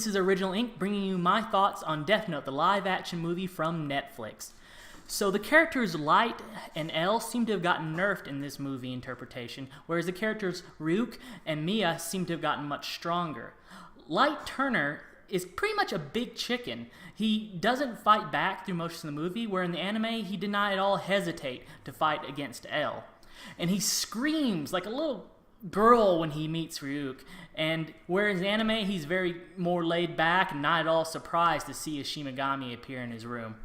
This is Original Ink bringing you my thoughts on Death Note, the live-action movie from Netflix. So the characters Light and L seem to have gotten nerfed in this movie interpretation, whereas the characters Ryuk and Mia seem to have gotten much stronger. Light Turner is pretty much a big chicken. He doesn't fight back through most of the movie, where in the anime he did not at all hesitate to fight against L. And he screams like a little girl when he meets Ryuk, and whereas in the anime he's very more laid back and not at all surprised to see a Shimigami appear in his room.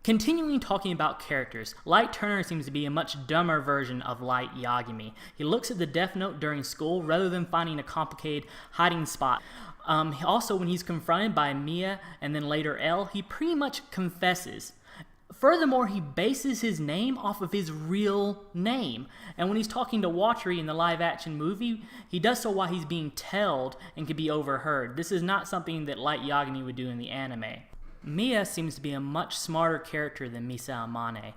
Continuing talking about characters, Light Turner seems to be a much dumber version of Light Yagami. He looks at the Death Note during school rather than finding a complicated hiding spot. Also, when he's confronted by Mia and then later L, he pretty much confesses. Furthermore, he bases his name off of his real name. And when he's talking to Watari in the live-action movie, he does so while he's being tailed and can be overheard. This is not something that Light Yagami would do in the anime. Mia seems to be a much smarter character than Misa Amane.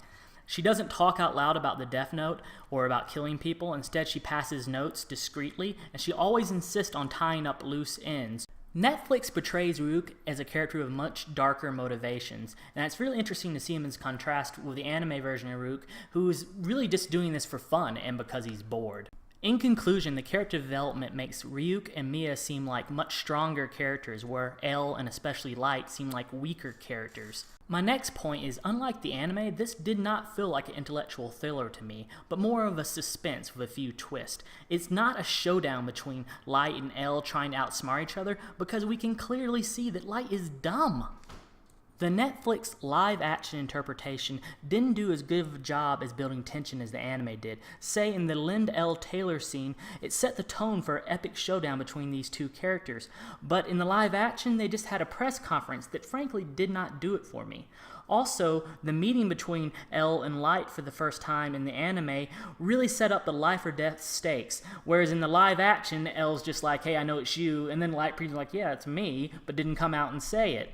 She doesn't talk out loud about the Death Note or about killing people. Instead, she passes notes discreetly, and she always insists on tying up loose ends. Netflix portrays Ryuk as a character with much darker motivations, and it's really interesting to see him in contrast with the anime version of Ryuk, who's really just doing this for fun and because he's bored. In conclusion, the character development makes Ryuk and Mia seem like much stronger characters, where L and especially Light seem like weaker characters. My next point is, unlike the anime, this did not feel like an intellectual thriller to me, but more of a suspense with a few twists. It's not a showdown between Light and L trying to outsmart each other, because we can clearly see that Light is dumb. The Netflix live-action interpretation didn't do as good of a job as building tension as the anime did. Say, in the Lind L. Taylor scene, it set the tone for an epic showdown between these two characters. But in the live-action, they just had a press conference that frankly did not do it for me. Also, the meeting between L and Light for the first time in the anime really set up the life or death stakes, whereas in the live-action, L's just like, hey, I know it's you, and then Light pretty like, yeah, it's me, but didn't come out and say it.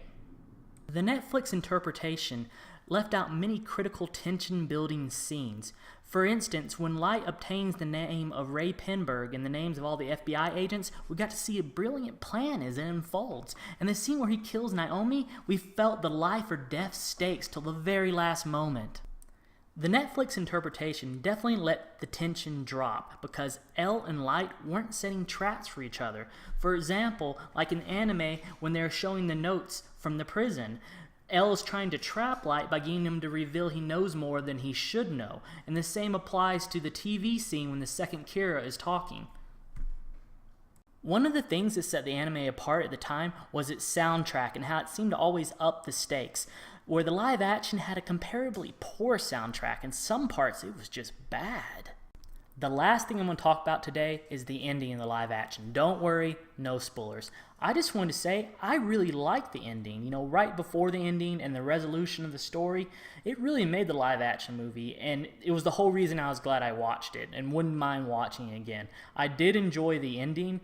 The Netflix interpretation left out many critical tension-building scenes. For instance, when Light obtains the name of Ray Penberg and the names of all the FBI agents, we got to see a brilliant plan as it unfolds. And the scene where he kills Naomi, we felt the life or death stakes till the very last moment. The Netflix interpretation definitely let the tension drop because L and Light weren't setting traps for each other. For example, like in anime, when they're showing the notes from the prison, L is trying to trap Light by getting him to reveal he knows more than he should know. And the same applies to the TV scene when the second Kira is talking. One of the things that set the anime apart at the time was its soundtrack and how it seemed to always up the stakes, where the live action had a comparably poor soundtrack. In some parts, it was just bad. The last thing I'm going to talk about today is the ending in the live action. Don't worry, no spoilers. I just wanted to say I really liked the ending. You know, right before the ending and the resolution of the story, it really made the live action movie, and it was the whole reason I was glad I watched it and wouldn't mind watching it again. I did enjoy the ending.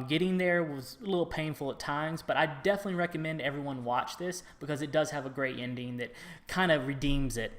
Getting there was a little painful at times, but I definitely recommend everyone watch this because it does have a great ending that kind of redeems it.